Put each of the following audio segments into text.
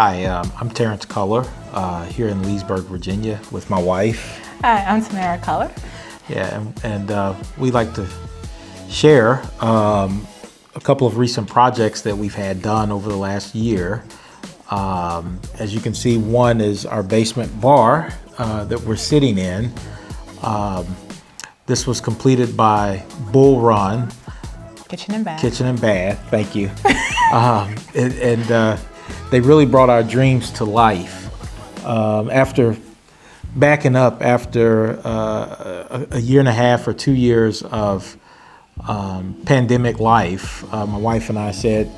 Hi, I'm Terrence Culler here in Leesburg, Virginia with my wife. Hi, I'm Tamara Culler. Yeah, and we like to share a couple of recent projects that we've had done over the last year. As you can see, one is our basement bar that we're sitting in. This was completed by Bull Run Kitchen and Bath. Kitchen and Bath, thank you. And they really brought our dreams to life. After backing up after a year and a half or 2 years of pandemic life, my wife and I said,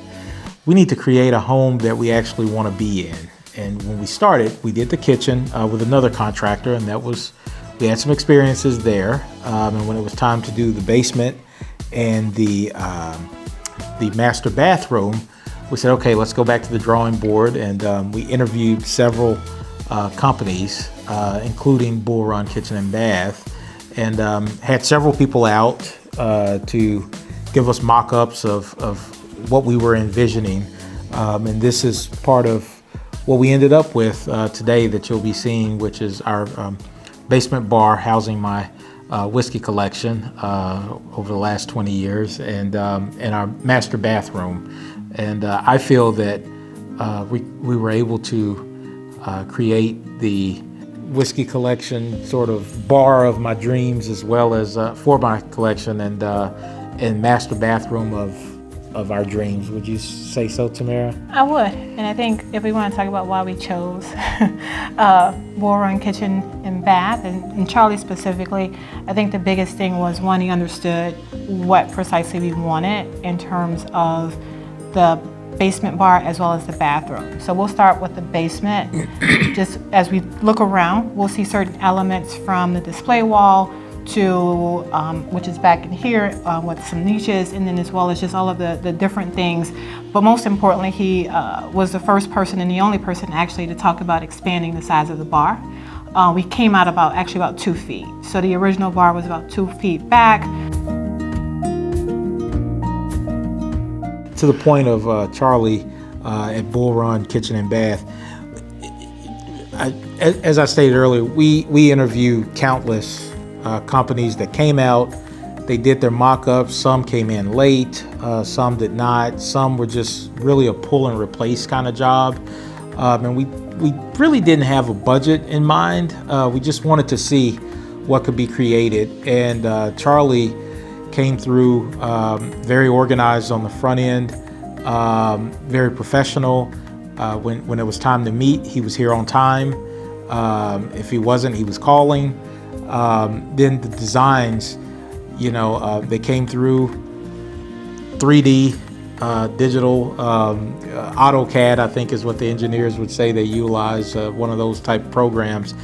we need to create a home that we actually want to be in. And when we started, we did the kitchen with another contractor, and we had some experiences there. And when it was time to do the basement and the master bathroom, we said, okay, let's go back to the drawing board. And we interviewed several companies, including Bull Run Kitchen and Bath, and had several people out to give us mock-ups of what we were envisioning. And this is part of what we ended up with today that you'll be seeing, which is our basement bar housing my whiskey collection over the last 20 years, and our master bathroom. And I feel that we were able to create the whiskey collection sort of bar of my dreams, as well as for my collection, and master bathroom of our dreams. Would you say so, Tamara? I would, and I think if we want to talk about why we chose Bull Run Kitchen and Bath, and Charlie specifically, I think the biggest thing was, one, he understood what precisely we wanted in terms of the basement bar as well as the bathroom. So we'll start with the basement. Just as we look around, we'll see certain elements from the display wall to, which is back in here with some niches, and then as well as just all of the different things. But most importantly, he was the first person and the only person actually to talk about expanding the size of the bar. We came out about 2 feet. So the original bar was about 2 feet back. To the point of Charlie at Bull Run Kitchen and Bath, as I stated earlier, we interviewed countless companies that came out. They did their mock-ups. Some came in late, some did not. Some were just really a pull and replace kind of job. And we really didn't have a budget in mind. We just wanted to see what could be created. And Charlie came through very organized on the front end, very professional. When it was time to meet, he was here on time. If he wasn't, he was calling. Then the designs, they came through 3D, digital, AutoCAD, I think is what the engineers would say they utilize, one of those type programs.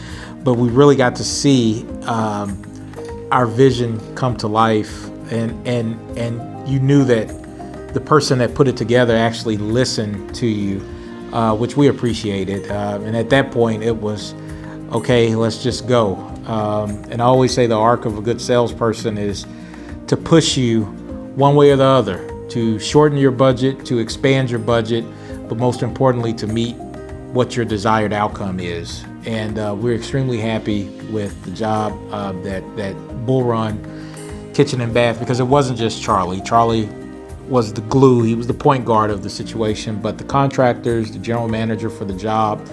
But we really got to see our vision come to life. And you knew that the person that put it together actually listened to you, which we appreciated. And at that point, it was, okay, let's just go. And I always say the arc of a good salesperson is to push you one way or the other, to shorten your budget, to expand your budget, but most importantly, to meet what your desired outcome is. And we're extremely happy with the job that Bull Run Kitchen and Bath, because it wasn't just Charlie. Charlie was the glue, he was the point guard of the situation, but the contractors, the general manager for the job,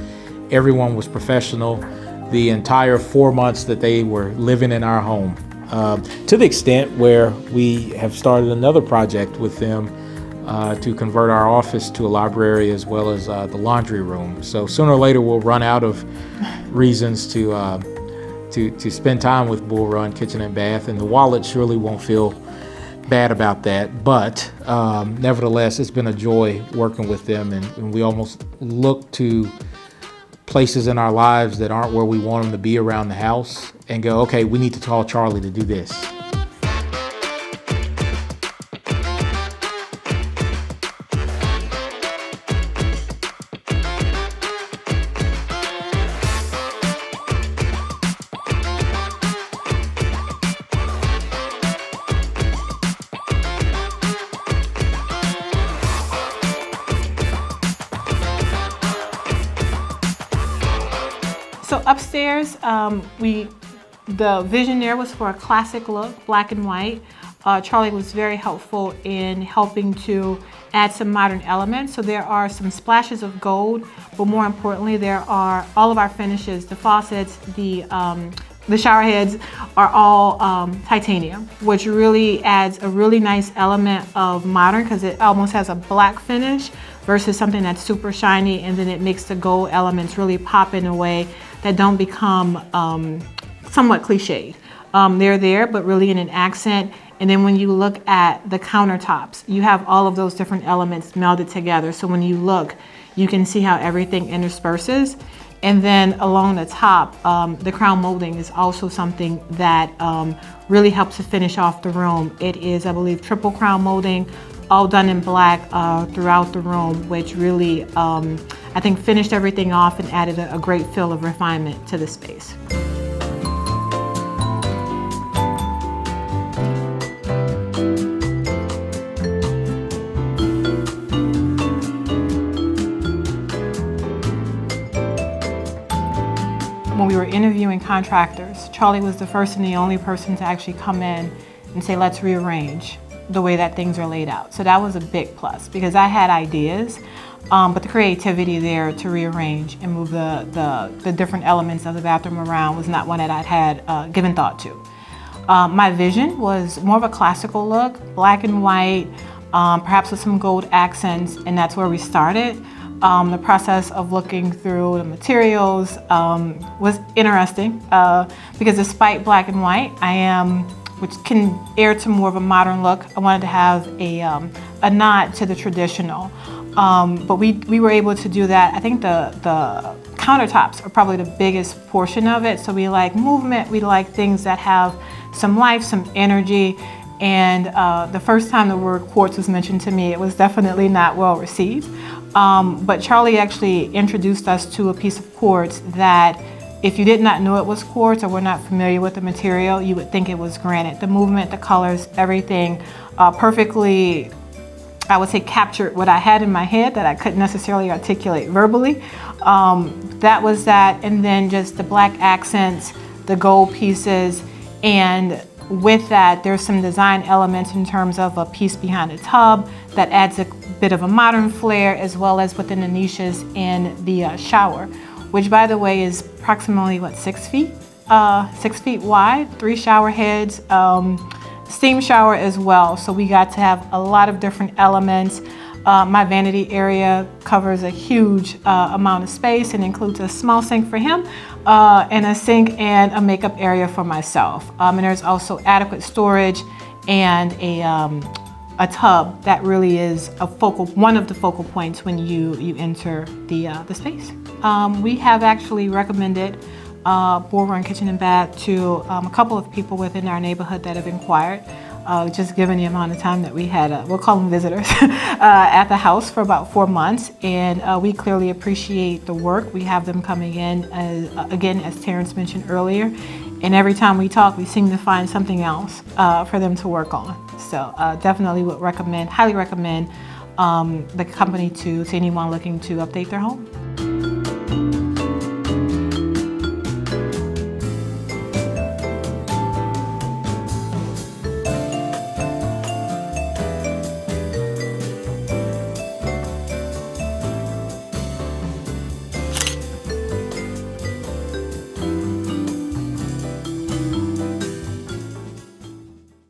everyone was professional the entire 4 months that they were living in our home, to the extent where we have started another project with them to convert our office to a library, as well as the laundry room. So sooner or later we'll run out of reasons to spend time with Bull Run Kitchen and Bath, and the wallet surely won't feel bad about that. But nevertheless, it's been a joy working with them, and we almost look to places in our lives that aren't where we want them to be around the house and go, okay, we need to call Charlie to do this. So upstairs, the vision there was for a classic look, black and white. Charlie was very helpful in helping to add some modern elements. So there are some splashes of gold, but more importantly, there are all of our finishes, the faucets, the shower heads are all titanium, which really adds a really nice element of modern because it almost has a black finish versus something that's super shiny, and then it makes the gold elements really pop in a way that don't become somewhat cliched. They're there, but really in an accent. And then when you look at the countertops, you have all of those different elements melded together. So when you look, you can see how everything intersperses. And then along the top, the crown molding is also something that really helps to finish off the room. It is, I believe, triple crown molding, all done in black throughout the room, which really, I think, finished everything off and added a great feel of refinement to the space. When we were interviewing contractors, Charlie was the first and the only person to actually come in and say, let's rearrange the way that things are laid out. So that was a big plus because I had ideas, but the creativity there to rearrange and move the different elements of the bathroom around was not one that I'd had given thought to. My vision was more of a classical look, black and white, perhaps with some gold accents, and that's where we started. The process of looking through the materials was interesting because despite black and white, which can air to more of a modern look, I wanted to have a nod to the traditional. But we were able to do that. I think the countertops are probably the biggest portion of it. So we like movement, we like things that have some life, some energy. And the first time the word quartz was mentioned to me, it was definitely not well received. But Charlie actually introduced us to a piece of quartz that if you did not know it was quartz or were not familiar with the material, you would think it was granite. The movement, the colors, everything perfectly, I would say, captured what I had in my head that I couldn't necessarily articulate verbally. That was that, and then just the black accents, the gold pieces, and with that, there's some design elements in terms of a piece behind the tub that adds a bit of a modern flair, as well as within the niches in the shower, which, by the way, is approximately, 6 feet? 6 feet wide, 3 shower heads, steam shower as well. So we got to have a lot of different elements. My vanity area covers a huge amount of space and includes a small sink for him, and a sink and a makeup area for myself. And there's also adequate storage and a tub that really is one of the focal points when you enter the space. We have actually recommended Bull Run Kitchen and Bath to a couple of people within our neighborhood that have inquired. Just given the amount of time that we had, we'll call them visitors, at the house for about 4 months. And we clearly appreciate the work. We have them coming in, again, as Terrence mentioned earlier. And every time we talk, we seem to find something else for them to work on. So definitely would highly recommend the company to anyone looking to update their home.